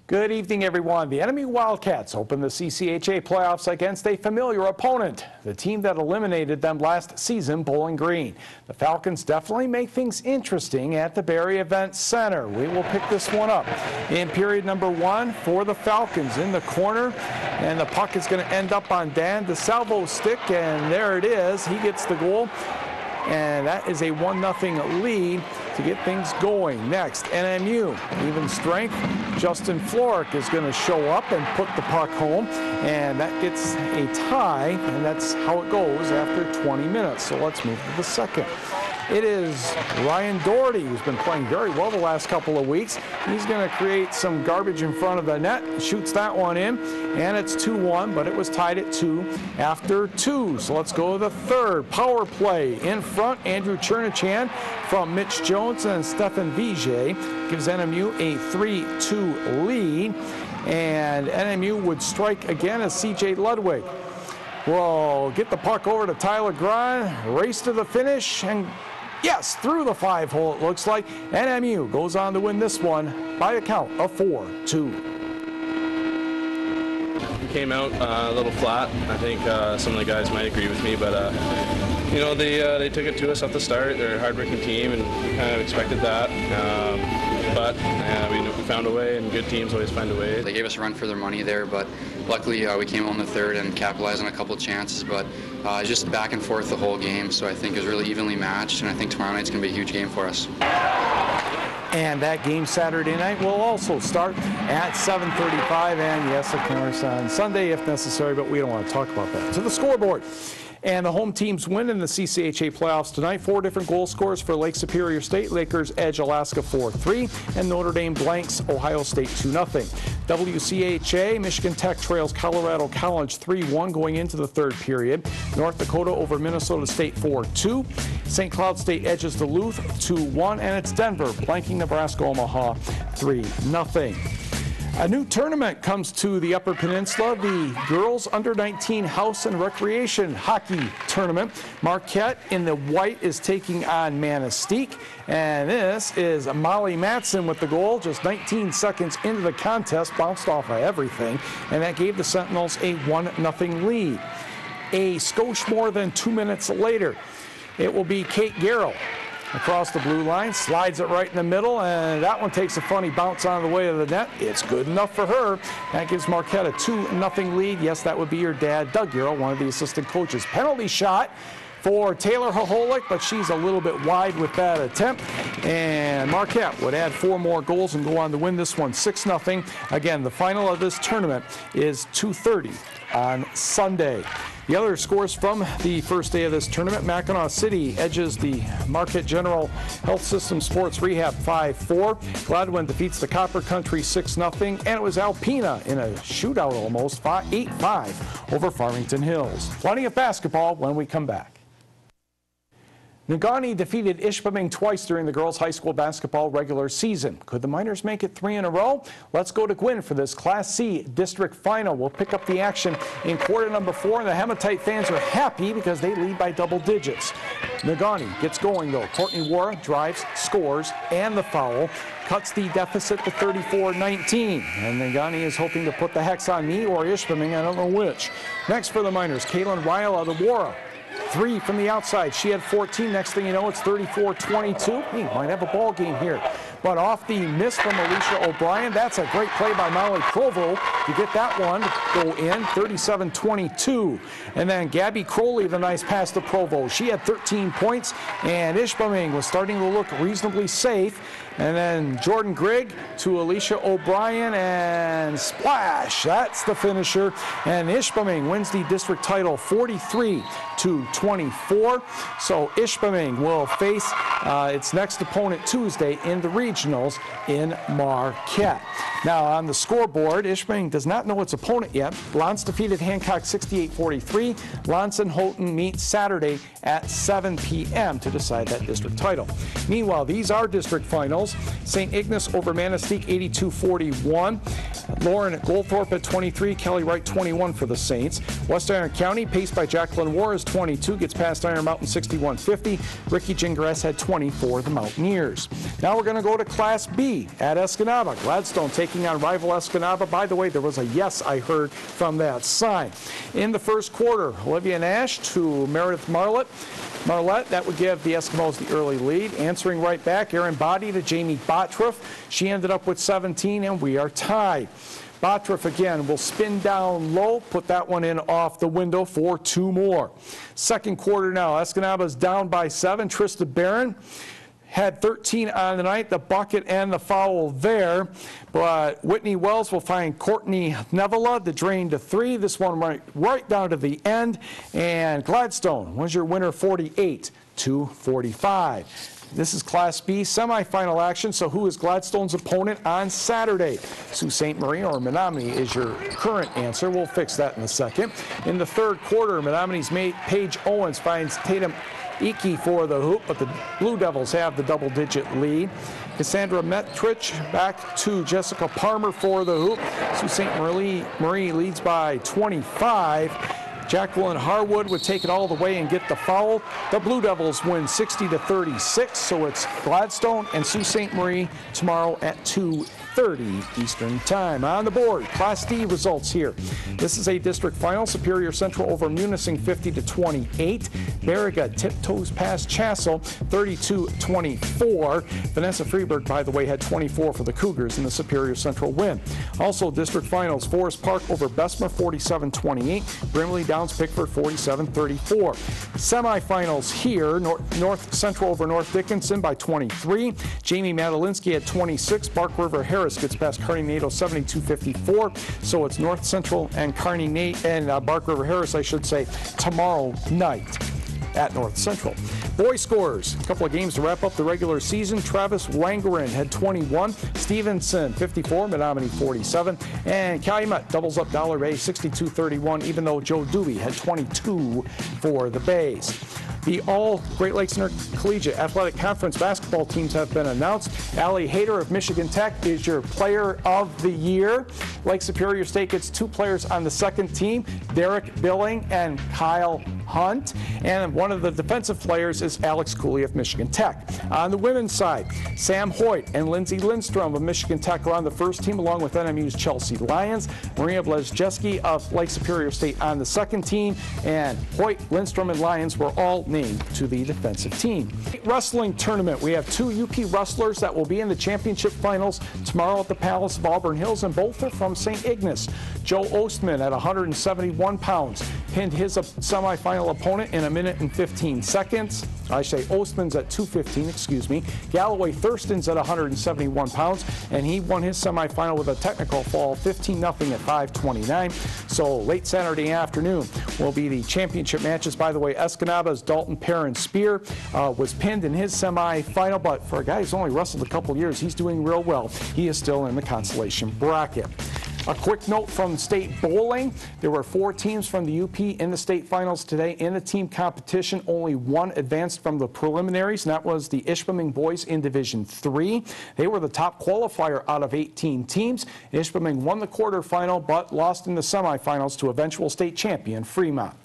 Good evening, everyone. The enemy Wildcats open the CCHA playoffs against a familiar opponent, the team that eliminated them last season, Bowling Green. The Falcons definitely make things interesting at the Barrie Event Center. We will pick this one up in period number 1 for the Falcons in the corner, and the puck is going to end up on Dan DeSalvo's stick, and there it is. He gets the goal, and that is a 1-0 lead to get things going. Next, NMU, even strength. Justin Floric is going to show up and put the puck home, and that gets a tie, and that's how it goes after 20 minutes. So let's move to the second. It is Ryan Doherty, who's been playing very well the last couple of weeks. He's going to create some garbage in front of the net, shoots that one in, and it's 2-1, but it was tied at 2 after 2. So let's go to the third. Power play in front. Andrew Chernachan from Mitch Jones and Stefan Vijay gives NMU a 3-2 lead, and NMU would strike again as CJ Ludwig will get the puck over to Tyler Grahn, race to the finish, and yes, through the 5-hole it looks like. NMU goes on to win this one by a count of 4-2. We came out a little flat. I think some of the guys might agree with me, but you know, they took it to us at the start. They're a hard-working team, and we kind of expected that. But we found a way, and good teams always find a way. They gave us a run for their money there, but luckily we came out in the third and capitalized on a couple of chances. But just back and forth the whole game, so I think it was really evenly matched, and I think tomorrow night's going to be a huge game for us. And that game Saturday night will also start at 7:35, and yes, of course, on Sunday if necessary, but we don't want to talk about that. To the scoreboard. And the home teams win in the CCHA playoffs tonight. 4 different goal scorers for Lake Superior State. Lakers edge Alaska 4-3, and Notre Dame blanks Ohio State 2-0. WCHA, Michigan Tech trails Colorado College 3-1 going into the third period. North Dakota over Minnesota State 4-2. St. Cloud State edges Duluth 2-1, and it's Denver blanking Nebraska Omaha 3-0. A new tournament comes to the Upper Peninsula, the Girls Under-19 House and Recreation Hockey Tournament. Marquette in the white is taking on Manistique, and this is Molly Matson with the goal just 19 seconds into the contest, bounced off of everything, and that gave the Sentinels a 1-0 lead. A skosh more than 2 minutes later, it will be Kate Garrow across the blue line, slides it right in the middle, and that one takes a funny bounce on the way to the net. It's good enough for her. That gives Marquette a 2-0 lead. Yes, that would be your dad, Doug Garrow, one of the assistant coaches. Penalty shot for Taylor Hoholik, but she's a little bit wide with that attempt. And Marquette would add 4 more goals and go on to win this one 6-0. Again, the final of this tournament is 2:30 on Sunday. The other scores from the first day of this tournament: Mackinaw City edges the Marquette General Health System Sports Rehab 5-4. Gladwin defeats the Copper Country 6-0. And it was Alpena in a shootout almost, 8-5 over Farmington Hills. Plenty of basketball when we come back. Negaunee defeated Ishpeming twice during the girls' high school basketball regular season. Could the Miners make it 3 in a row? Let's go to Gwynn for this Class C district final. We'll pick up the action in quarter number 4, and the Hematite fans are happy because they lead by double digits. Negaunee gets going, though. Courtney Wara drives, scores, and the foul cuts the deficit to 34-19. And Negaunee is hoping to put the hex on me or Ishpeming, I don't know which. Next for the Miners, Kaylin Ryle out of Wara. 3 from the outside. She had 14. Next thing you know, it's 34-22. Hey, might have a ball game here. But off the miss from Alicia O'Brien, that's a great play by Molly Provo to get that one to go in, 37-22. And then Gabby Crowley, the nice pass to Provo. She had 13 points, and Ishpeming was starting to look reasonably safe. And then Jordan Grigg to Alicia O'Brien, and splash. That's the finisher. And Ishpeming wins the district title 43-24. So Ishpeming will face its next opponent Tuesday in the regionals in Marquette. Now on the scoreboard, Ishpeming does not know its opponent yet. Lance defeated Hancock 68-43. Lance and Houghton meet Saturday at 7 p.m. to decide that district title. Meanwhile, these are district finals. St. Ignace over Manistique 82-41. Lauren Goldthorpe at 23, Kelly Wright 21 for the Saints. West Iron County, paced by Jacqueline Warres 22. 32 gets past Iron Mountain 61-50. Ricky Gingras had 20 for the Mountaineers. Now we're going to go to Class B at Escanaba. Gladstone taking on rival Escanaba. By the way, there was a yes I heard from that sign. In the first quarter, Olivia Nash to Meredith Marlett, that would give the Eskimos the early lead. Answering right back, Erin Boddy to Jamie Botruff. She ended up with 17, and we are tied. Botruff again will spin down low, put that one in off the window for 2 more. Second quarter now, Escanaba's down by 7. Trista Barron had 13 on the night, the bucket and the foul there. But Whitney Wells will find Courtney Nevela, the drain to 3. This one right down to the end. And Gladstone was your winner, 48-45. This is Class B semifinal action. So who is Gladstone's opponent on Saturday? Sault Ste. Marie or Menominee is your current answer. We'll fix that in a second. In the third quarter, Menominee's mate Paige Owens finds Tatum Iki for the hoop, but the Blue Devils have the double-digit lead. Cassandra Metrich back to Jessica Palmer for the hoop. Sault Ste. Marie leads by 25. Jacqueline Harwood would take it all the way and get the foul. The Blue Devils win 60-36, so it's Gladstone and Sault Ste. Marie tomorrow at 2:30 Eastern Time. On the board, Class D results here. This is a district final. Superior Central over Munising 50-28. Barriga tiptoes past Chassel 32-24. Vanessa Freeberg, by the way, had 24 for the Cougars in the Superior Central win. Also district finals, Forest Park over Bessemer 47-28. Brimley Downs Pickford 47-34. Semifinals here, North Central over North Dickinson by 23. Jamie Madalinsky had 26. Bark River Harris gets past Kearney Nato 72-54. So it's North Central and Kearney and Bark River Harris, I should say, tomorrow night at North Central. Boys scores, a couple of games to wrap up the regular season. Travis Wangerin had 21, Stevenson 54, Menominee 47, and Calumet doubles up Dollar Bay 62-31, even though Joe Doobie had 22 for the Bays. The all Great Lakes Intercollegiate Athletic Conference basketball teams have been announced. Allie Hayter of Michigan Tech is your player of the year. Lake Superior State gets 2 players on the second team, Derek Billing and Kyle Hunt. And one of the defensive players is Alex Cooley of Michigan Tech. On the women's side, Sam Hoyt and Lindsay Lindstrom of Michigan Tech are on the first team, along with NMU's Chelsea Lyons. Maria Bleszczewski of Lake Superior State on the second team. And Hoyt, Lindstrom, and Lyons were all named to the defensive team. Wrestling tournament. We have 2 UP wrestlers that will be in the championship finals tomorrow at the Palace of Auburn Hills, and both are from St. Ignace. Joe Ostman at 171 pounds pinned his semifinal opponent in 1 minute and 15 seconds. I say Ostman's at 2:15, excuse me. Galloway Thurston's at 171 pounds, and he won his semifinal with a technical fall 15-0 at 5:29. So late Saturday afternoon will be the championship matches. By the way, Escanaba's Dalton Perrin Spear was pinned in his semifinal, but for a guy who's only wrestled a couple years, he's doing real well. He is still in the consolation bracket. A quick note from state bowling. There were 4 teams from the UP in the state finals today. In the team competition, only 1 advanced from the preliminaries, and that was the Ishpeming boys in Division 3. They were the top qualifier out of 18 teams. Ishpeming won the quarterfinal, but lost in the semifinals to eventual state champion Fremont.